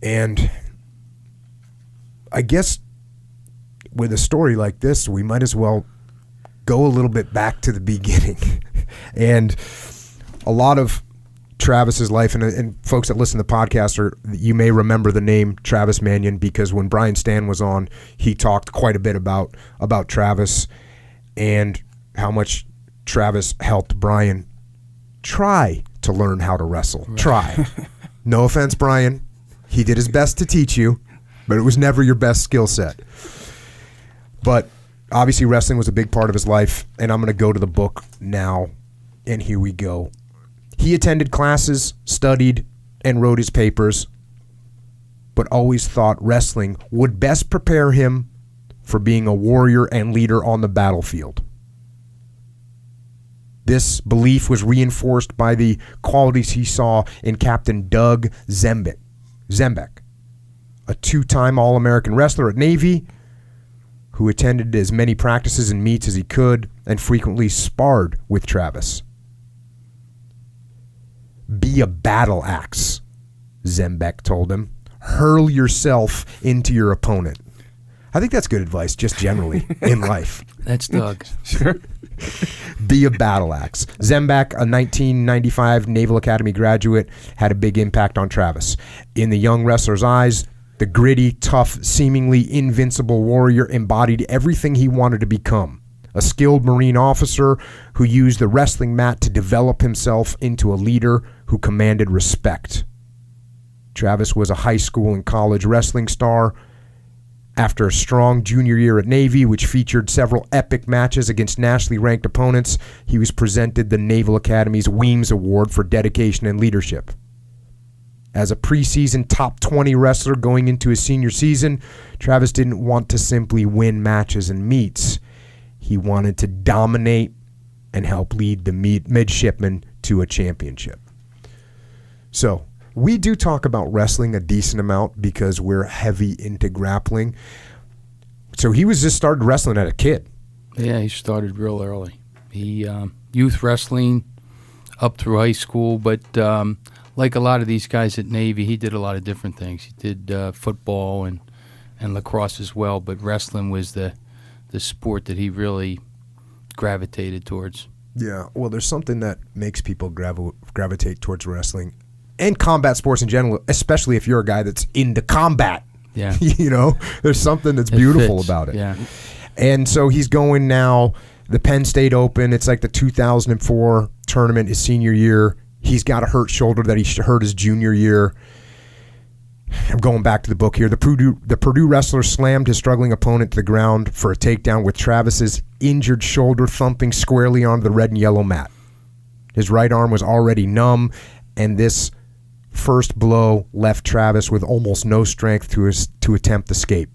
And I guess with a story like this, we might as well go a little bit back to the beginning. And a lot of Travis's life, and folks that listen to the podcast, you may remember the name Travis Manion, because when Brian Stan was on, he talked quite a bit about Travis and how much Travis helped Brian try to learn how to wrestle. Right. Try. No offense, Brian. He did his best to teach you, but it was never your best skill set. But obviously wrestling was a big part of his life, and I'm going to go to the book now, and here we go. He attended classes, studied, and wrote his papers, but always thought wrestling would best prepare him for being a warrior and leader on the battlefield. This belief was reinforced by the qualities he saw in Captain Doug Zembeck, a two-time All-American wrestler at Navy who attended as many practices and meets as he could and frequently sparred with Travis. Be a battle axe, Zembeck told him. Hurl yourself into your opponent. I think that's good advice just generally in life. That's Doug. Sure. Be a battle axe. Zembeck, a 1995 Naval Academy graduate, had a big impact on Travis. In the young wrestler's eyes, the gritty, tough, seemingly invincible warrior embodied everything he wanted to become. A skilled Marine officer who used the wrestling mat to develop himself into a leader who commanded respect. Travis was a high school and college wrestling star. After a strong junior year at Navy, which featured several epic matches against nationally ranked opponents, he was presented the Naval Academy's Weems Award for dedication and leadership. As a preseason top 20 wrestler going into his senior season, Travis didn't want to simply win matches and meets. He wanted to dominate and help lead the midshipmen to a championship. So, we do talk about wrestling a decent amount because we're heavy into grappling. So he was just started wrestling as a kid. Yeah, he started real early. He youth wrestling up through high school, but like a lot of these guys at Navy, he did a lot of different things. He did football and lacrosse as well, but wrestling was the sport that he really gravitated towards. Yeah, well, there's something that makes people gravitate towards wrestling and combat sports in general, especially if you're a guy that's into combat. Yeah. You know, there's something that's beautiful about it. Yeah. And so he's going now, the Penn State Open. It's like the 2004 tournament, his senior year. He's got a hurt shoulder that he hurt his junior year. I'm going back to the book here. The Purdue wrestler slammed his struggling opponent to the ground for a takedown with Travis's injured shoulder thumping squarely onto the red and yellow mat. His right arm was already numb, and this first blow left Travis with almost no strength to attempt escape.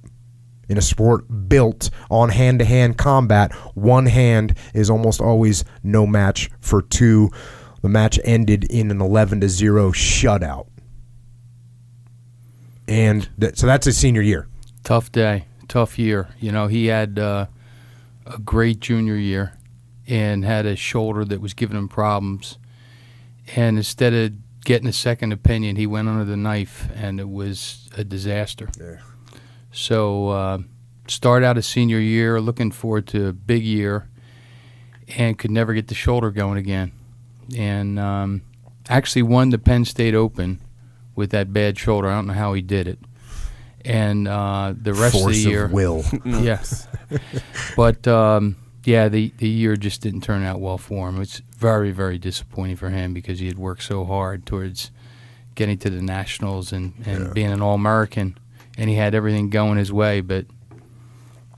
In a sport built on hand-to-hand combat, one hand is almost always no match for two. The match ended in an 11-0 shutout. And so that's his senior year. Tough day, tough year. You know, he had a great junior year and had a shoulder that was giving him problems. And instead of getting a second opinion, he went under the knife, and it was a disaster. Yeah. So start out a senior year looking forward to a big year and could never get the shoulder going again. And actually won the Penn State Open with that bad shoulder. I don't know how he did it. And the rest of the year... Force of will. Yes. But, the year just didn't turn out well for him. It's very, very disappointing for him because he had worked so hard towards getting to the Nationals and being an All-American. And he had everything going his way, but,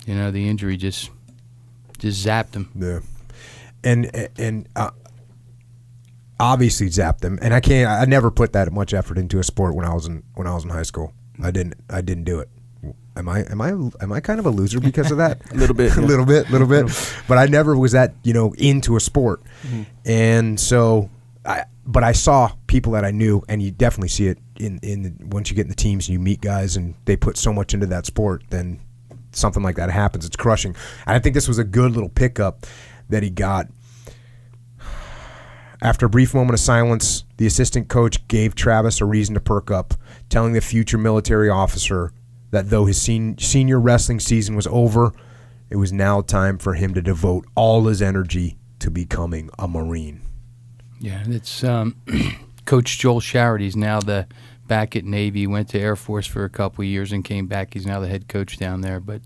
you know, the injury just zapped him. Yeah. And obviously zapped him. And I never put that much effort into a sport when I was in high school. I didn't do it. Am I kind of a loser because of that? A little bit. A little bit. But I never was that, into a sport. Mm-hmm. And so but I saw people that I knew, and you definitely see it once you get in the teams and you meet guys and they put so much into that sport, then something like that happens. It's crushing. And I think this was a good little pickup that he got. After a brief moment of silence, the assistant coach gave Travis a reason to perk up, telling the future military officer that though his senior wrestling season was over, it was now time for him to devote all his energy to becoming a Marine. Yeah, it's Coach Joel Charity's now back at Navy. Went to Air Force for a couple of years and came back. He's now the head coach down there. But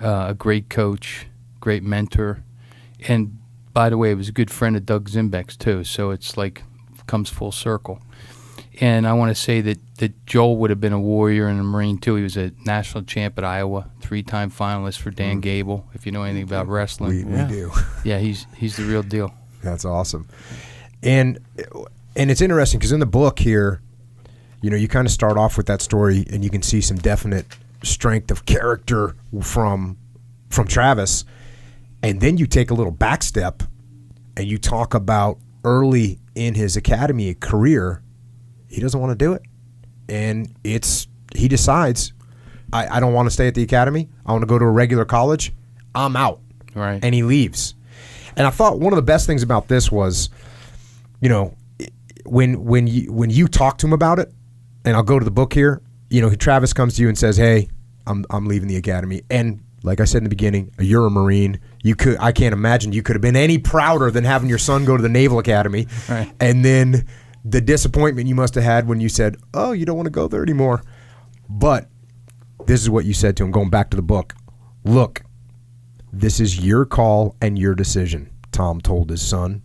a great coach, great mentor, and by the way, he was a good friend of Doug Zimbeck's too. So it's like comes full circle. And I want to say that Joel would have been a warrior and a Marine too. He was a national champ at Iowa, 3-time finalist for Dan Gable. If you know anything about wrestling, we do. Yeah, he's the real deal. That's awesome. And it's interesting because in the book here, you kind of start off with that story, and you can see some definite strength of character from Travis, and then you take a little back step, and you talk about early in his academy career, he doesn't want to do it, and he decides, I don't want to stay at the academy. I want to go to a regular college. I'm out, right? And he leaves. And I thought one of the best things about this was, when you talk to him about it, and I'll go to the book here, Travis comes to you and says, "Hey, I'm leaving the academy." And like I said in the beginning, you're a Marine. I can't imagine you could have been any prouder than having your son go to the Naval Academy. Right. And then the disappointment you must have had when you said, "Oh, you don't want to go there anymore." But this is what you said to him, going back to the book. "Look, this is your call and your decision," Tom told his son,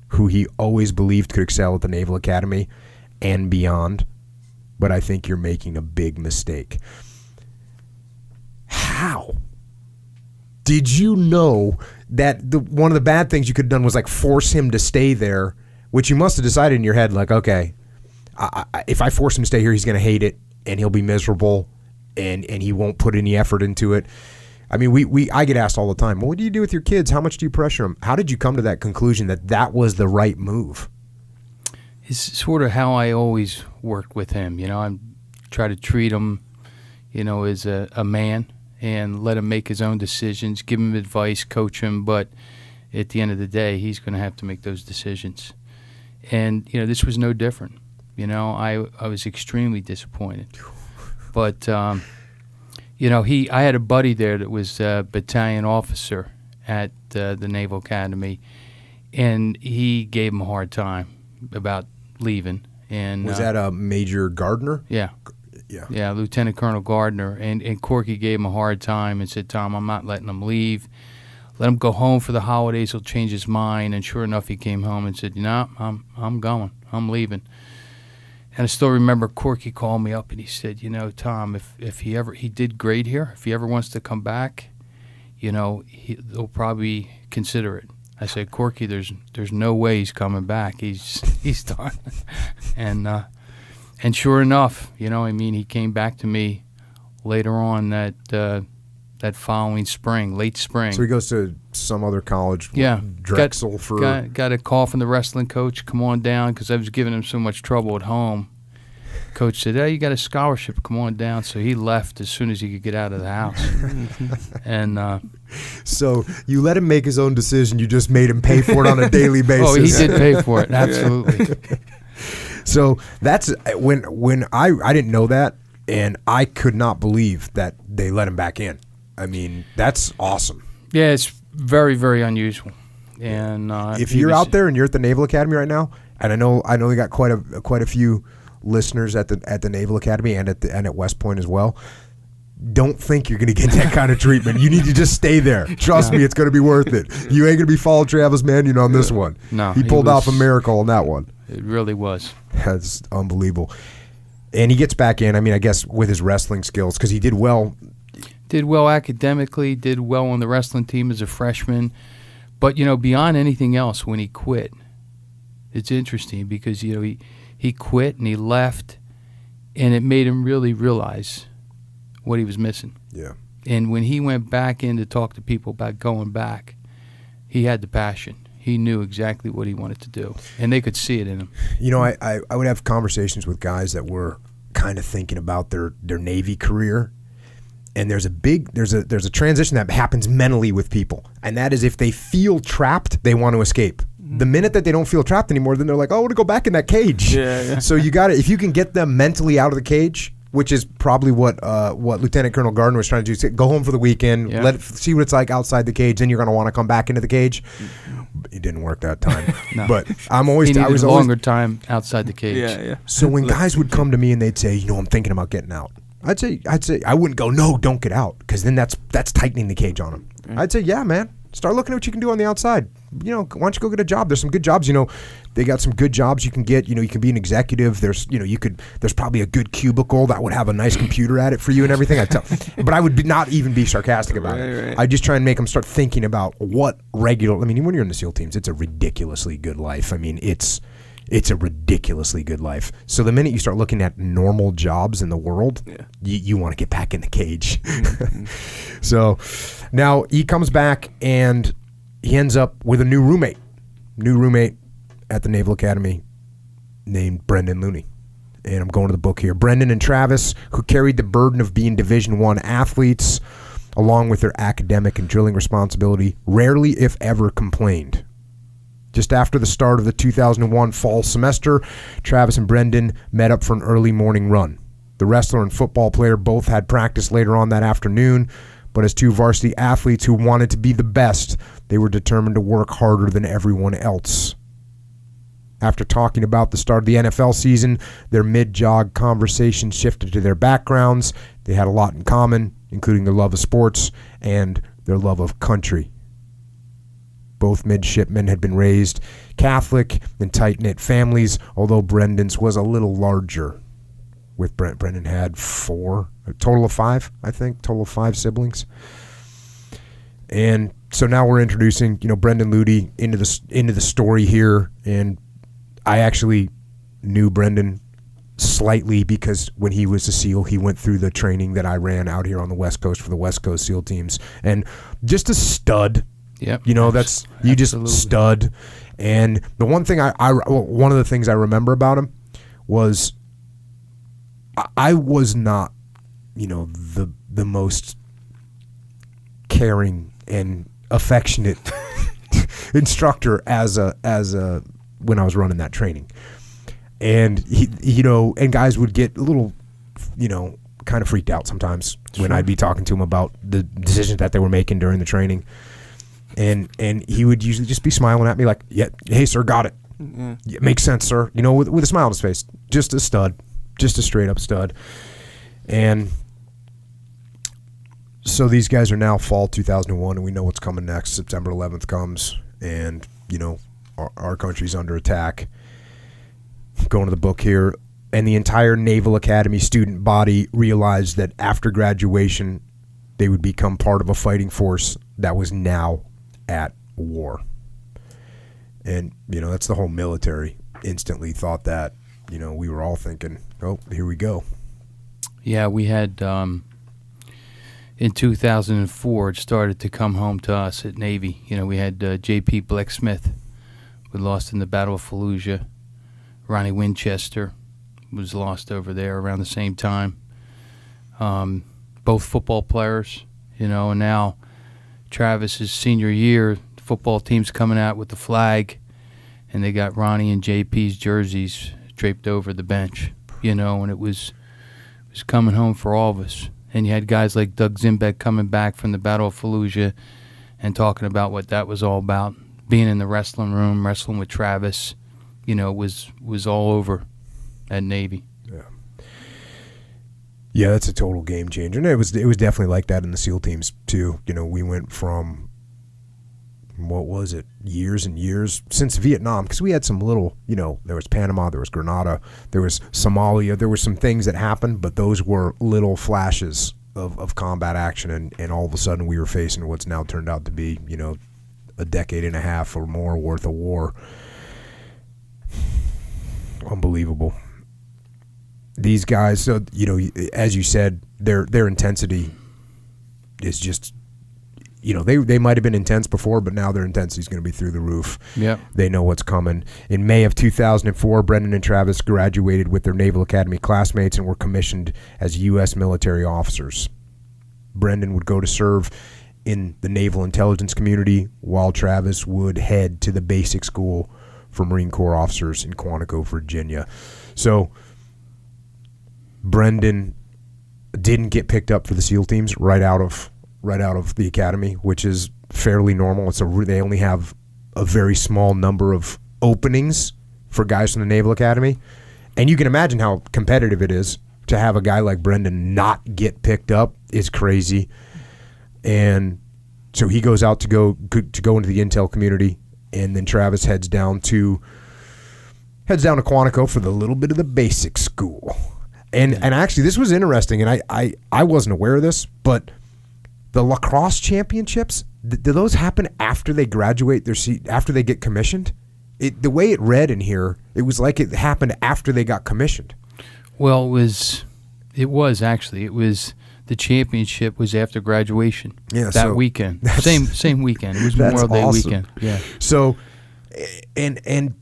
who he always believed could excel at the Naval Academy and beyond. "But I think you're making a big mistake." How? Did you know that one of the bad things you could have done was like force him to stay there, which you must have decided in your head, like, okay, if I force him to stay here, he's going to hate it and he'll be miserable and he won't put any effort into it. I mean, I get asked all the time, well, what do you do with your kids? How much do you pressure them? How did you come to that conclusion that was the right move? It's sort of how I always worked with him. I try to treat him, as a man and let him make his own decisions, give him advice, coach him. But at the end of the day, he's going to have to make those decisions. And, this was no different. I was extremely disappointed. But, I had a buddy there that was a battalion officer at the Naval Academy, and he gave him a hard time about leaving. And was that a Major Gardner? Yeah. Yeah, Lieutenant Colonel Gardner. And Corky gave him a hard time and said, "Tom, I'm not letting him leave. Let him go home for the holidays. He'll change his mind." And sure enough, he came home and said, "No, I'm going. I'm leaving." And I still remember Corky called me up and he said, "Tom, if he did great here. If he ever wants to come back, he'll probably consider it." I said, "Corky, there's no way he's coming back. He's done." And sure enough, he came back to me later on that following spring, late spring. So he goes to some other college, yeah, Drexel got a call from the wrestling coach, "Come on down," because I was giving him so much trouble at home. Coach said, "Hey, you got a scholarship, come on down." So he left as soon as he could get out of the house. And so you let him make his own decision. You just made him pay for it on a daily basis. Oh, he did pay for it, absolutely. So that's when I didn't know that, and I could not believe that they let him back in. I mean, that's awesome. Yeah, it's very, very unusual. And if you're out there and you're at the Naval Academy right now, and I know we got quite a few listeners at the Naval Academy and at West Point as well, don't think you're going to get that kind of treatment. You need to just stay there. Trust me, it's going to be worth it. You ain't going to be following Travis Manion on this one. No, he pulled off a miracle on that one. It really was. That's unbelievable. And he gets back in, I guess, with his wrestling skills, because he did well. Did well academically, did well on the wrestling team as a freshman. But, beyond anything else, when he quit, it's interesting because, he quit and he left, and it made him really realize what he was missing. Yeah. And when he went back in to talk to people about going back, he had the passion. He knew exactly what he wanted to do, and they could see it in him. I would have conversations with guys that were kind of thinking about their Navy career, and there's a transition that happens mentally with people, and that is if they feel trapped, they want to escape. The minute that they don't feel trapped anymore, then they're like, oh, I want to go back in that cage. Yeah. So you got to, if you can get them mentally out of the cage, which is probably what Lieutenant Colonel Gardner was trying to do. Go home for the weekend, see what it's like outside the cage. Then you're going to want to come back into the cage. It didn't work that time. No. But I was a longer time outside the cage. Yeah. So when guys would come to me and they'd say, I'm thinking about getting out, I'd say I wouldn't go, no, don't get out, because then that's tightening the cage on them. I'd say, yeah, man, start looking at what you can do on the outside. Why don't you go get a job? There's some good jobs. They got some good jobs you can get. You can be an executive. There's there's probably a good cubicle that would have a nice computer at it for you and everything. But I would not even be sarcastic about it. Right. I just try and make them start thinking about what regular. I mean, when you're in the SEAL teams, it's a ridiculously good life. I mean, it's a ridiculously good life. So the minute you start looking at normal jobs in the world, you want to get back in the cage. So now he comes back and he ends up with a new roommate at the Naval Academy named Brendan Looney. And I'm going to the book here. Brendan and Travis, who carried the burden of being Division I athletes, along with their academic and drilling responsibility, rarely, if ever, complained. Just after the start of the 2001 fall semester, Travis and Brendan met up for an early morning run. The wrestler and football player both had practice later on that afternoon, but as two varsity athletes who wanted to be the best, they were determined to work harder than everyone else. After talking about the start of the NFL season, their mid-jog conversation shifted to their backgrounds. They had a lot in common, including their love of sports and their love of country. Both midshipmen had been raised Catholic in tight-knit families, although Brendan's was a little larger. With Brendan had a total of five siblings. And so now we're introducing, Brendan Ludy into the story here. And I actually knew Brendan slightly because when he was a SEAL, he went through the training that I ran out here on the West Coast for the West Coast SEAL teams. And just a stud. Yep. That's you Absolutely. Just stud. And the one thing one of the things I remember about him was I was not, the most caring and affectionate instructor as a when I was running that training. And he and guys would get a little, kind of freaked out sometimes when I'd be talking to him about the decisions that they were making during the training. And he would usually just be smiling at me like, yeah, hey, sir, got it. Yeah, makes sense, sir. With a smile on his face. Just a stud. Just a straight-up stud. And so these guys are now fall 2001, and we know what's coming next. September 11th comes, and, our country's under attack. Going to the book here. And the entire Naval Academy student body realized that after graduation, they would become part of a fighting force that was now at war. And, that's the whole military instantly thought that, we were all thinking, oh, here we go. Yeah, we had, in 2004, it started to come home to us at Navy. We had J.P. Blacksmith, who lost in the Battle of Fallujah. Ronnie Winchester was lost over there around the same time. Both football players, and now Travis's senior year, the football team's coming out with the flag, and they got Ronnie and JP's jerseys draped over the bench, and it was coming home for all of us. And you had guys like Doug Zimbeck coming back from the Battle of Fallujah and talking about what that was all about, being in the wrestling room, wrestling with Travis, was all over at Navy. Yeah, that's a total game changer. And it was definitely like that in the SEAL teams too. We went from, what was it, years and years since Vietnam, because we had some little, there was Panama, there was Grenada, there was Somalia, there were some things that happened, but those were little flashes of combat action, and all of a sudden we were facing what's now turned out to be, a decade and a half or more worth of war. Unbelievable. These guys, so as you said, their intensity is just, they might have been intense before, but now their intensity is going to be through the roof. Yep. They know what's coming. In May of 2004, Brendan and Travis graduated with their Naval Academy classmates and were commissioned as U.S. military officers. Brendan would go to serve in the naval intelligence community, while Travis would head to the basic school for Marine Corps officers in Quantico, Virginia. So Brendan didn't get picked up for the SEAL teams right out of the academy, which is fairly normal. They only have a very small number of openings for guys from the Naval Academy, and you can imagine how competitive it is. To have a guy like Brendan not get picked up is crazy. And so he goes out to go into the intel community, and then Travis heads down to Quantico for the little bit of the basic school. And actually, this was interesting, and I wasn't aware of this, but the lacrosse championships, do those happen after they graduate their seat, after they get commissioned? The way it read in here, it was like it happened after they got commissioned. Well, it was actually the championship was after graduation. Yeah, that weekend, same weekend. It was Memorial Day weekend. Yeah. So, and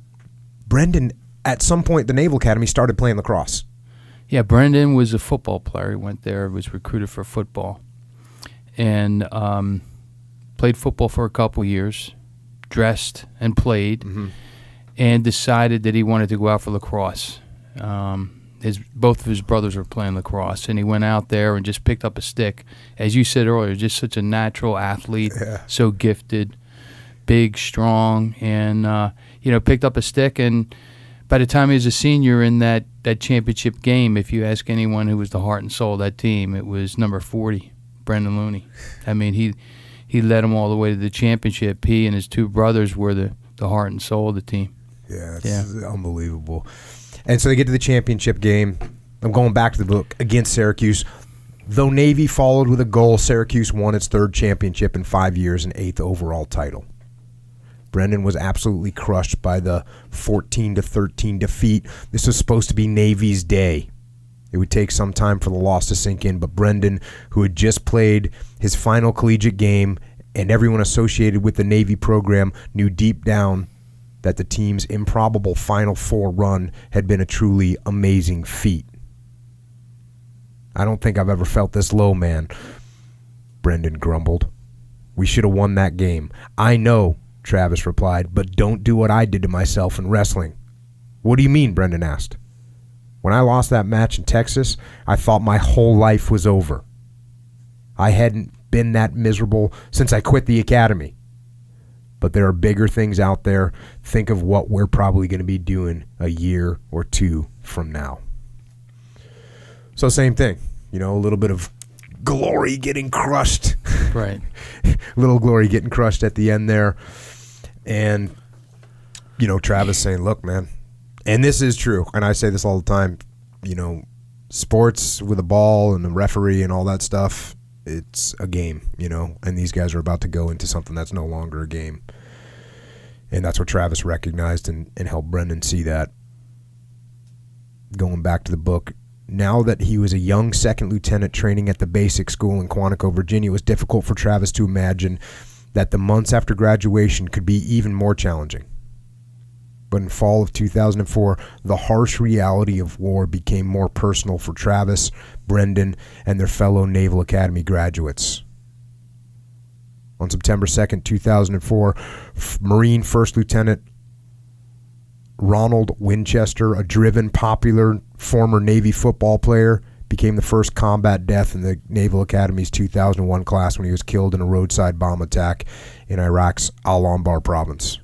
Brendan, at some point, the Naval Academy started playing lacrosse. Yeah, Brendan was a football player. He went there, was recruited for football, and played football for a couple years, dressed and played, and decided that he wanted to go out for lacrosse. Both of his brothers were playing lacrosse, and he went out there and just picked up a stick. As you said earlier, just such a natural athlete, so gifted, big, strong, and picked up a stick. And by the time he was a senior in that championship game, if you ask anyone who was the heart and soul of that team, it was number 40, Brendan Looney. I mean, he led them all the way to the championship. He and his two brothers were the heart and soul of the team. Yeah, it's unbelievable. And so they get to the championship game. I'm going back to the book against Syracuse. Though Navy followed with a goal, Syracuse won its third championship in 5 years and 8th overall title. Brendan was absolutely crushed by the 14-13 defeat. This was supposed to be Navy's day. It would take some time for the loss to sink in, but Brendan, who had just played his final collegiate game, and everyone associated with the Navy program knew deep down that the team's improbable Final Four run had been a truly amazing feat. I don't think I've ever felt this low, man, Brendan grumbled. We should have won that game. I know, Travis replied, but don't do what I did to myself in wrestling. What do you mean, Brendan asked. When I lost that match in Texas, I thought my whole life was over. I hadn't been that miserable since I quit the academy. But there are bigger things out there. Think of what we're probably going to be doing a year or two from now. So same thing, a little bit of glory getting crushed. Right. Little glory getting crushed at the end there. And, Travis saying, look, man, and this is true, and I say this all the time, sports with a ball and a referee and all that stuff, it's a game, and these guys are about to go into something that's no longer a game. And that's what Travis recognized and helped Brendan see that. Going back to the book, now that he was a young second lieutenant training at the basic school in Quantico, Virginia, it was difficult for Travis to imagine that the months after graduation could be even more challenging. But in fall of 2004, the harsh reality of war became more personal for Travis, Brendan, and their fellow Naval Academy graduates. On September 2nd, 2004, Marine First Lieutenant Ronald Winchester, a driven, popular former Navy football player, became the first combat death in the Naval Academy's 2001 class when he was killed in a roadside bomb attack in Iraq's Al-Anbar province.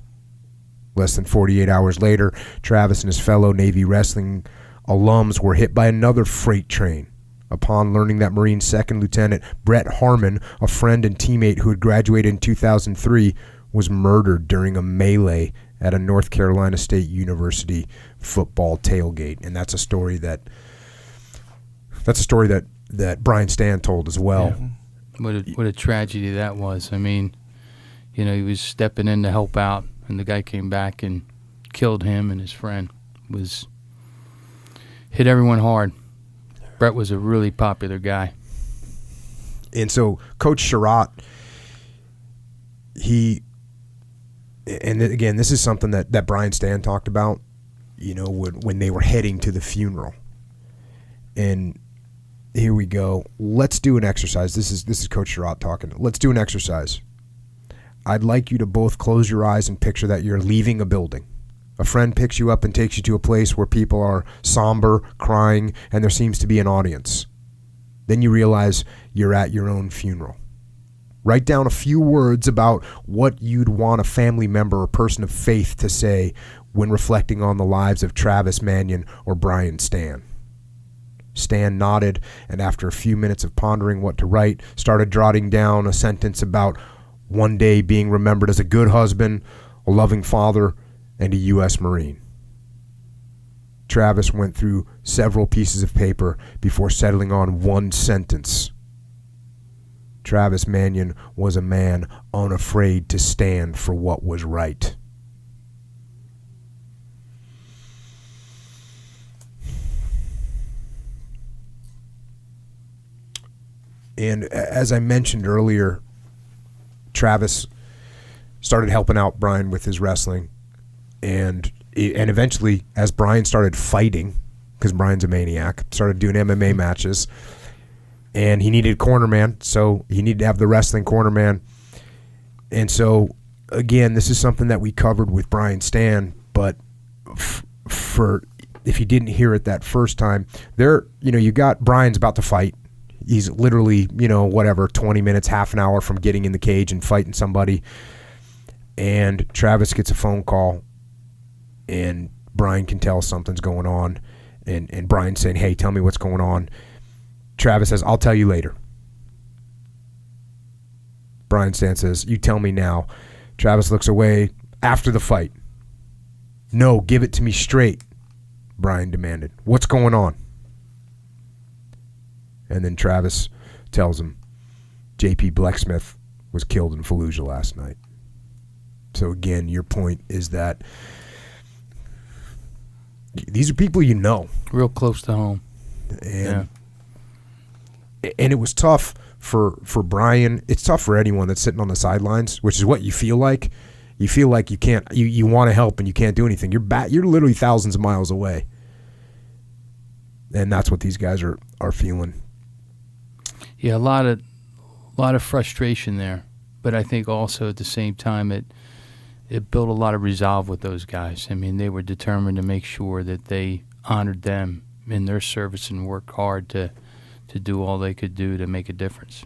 Less than 48 hours later, Travis and his fellow Navy wrestling alums were hit by another freight train. Upon learning that Marine Second Lieutenant Brett Harmon, a friend and teammate who had graduated in 2003, was murdered during a melee at a North Carolina State University football tailgate. And that's a story that Brian Stan told as well. Yeah. What a tragedy that was. I mean, he was stepping in to help out, and the guy came back and killed him, and his friend hit everyone hard. Brett was a really popular guy. And so Coach Sherratt, and again, this is something that Brian Stan talked about, when they were heading to the funeral. And Here we go. Let's do an exercise. This is Coach Sherratt talking. Let's do an exercise. I'd like you to both close your eyes and picture that you're leaving a building. A friend picks you up and takes you to a place where people are somber, crying, and there seems to be an audience. Then you realize you're at your own funeral. Write down a few words about what you'd want a family member or person of faith to say when reflecting on the lives of Travis Manion or Brian Stan. Stan nodded, and after a few minutes of pondering what to write, started jotting down a sentence about one day being remembered as a good husband, a loving father, and a U.S. Marine. Travis went through several pieces of paper before settling on one sentence. Travis Manion was a man unafraid to stand for what was right. And as I mentioned earlier, Travis started helping out Brian with his wrestling. And eventually, as Brian started fighting, because Brian's a maniac, started doing MMA matches, and he needed a corner man, so he needed to have the wrestling corner man. And so, again, this is something that we covered with Brian Stan, but for if you didn't hear it that first time, you got Brian's about to fight. He's literally, 20 minutes, half an hour from getting in the cage and fighting somebody. And Travis gets a phone call, and Brian can tell something's going on. And Brian's saying, hey, tell me what's going on. Travis says, I'll tell you later. Brian Stan says, you tell me now. Travis looks away after the fight. No, give it to me straight, Brian demanded. What's going on? And then Travis tells him, J.P. Blecksmith was killed in Fallujah last night. So again, your point is that these are people you know. Real close to home. And it was tough for Brian. It's tough for anyone that's sitting on the sidelines, which is what you feel like. You feel like you can't. You want to help and you can't do anything. You're literally thousands of miles away, and that's what these guys are feeling. Yeah, a lot of frustration there, but I think also at the same time it built a lot of resolve with those guys. I mean, they were determined to make sure that they honored them in their service and worked hard to do all they could do to make a difference.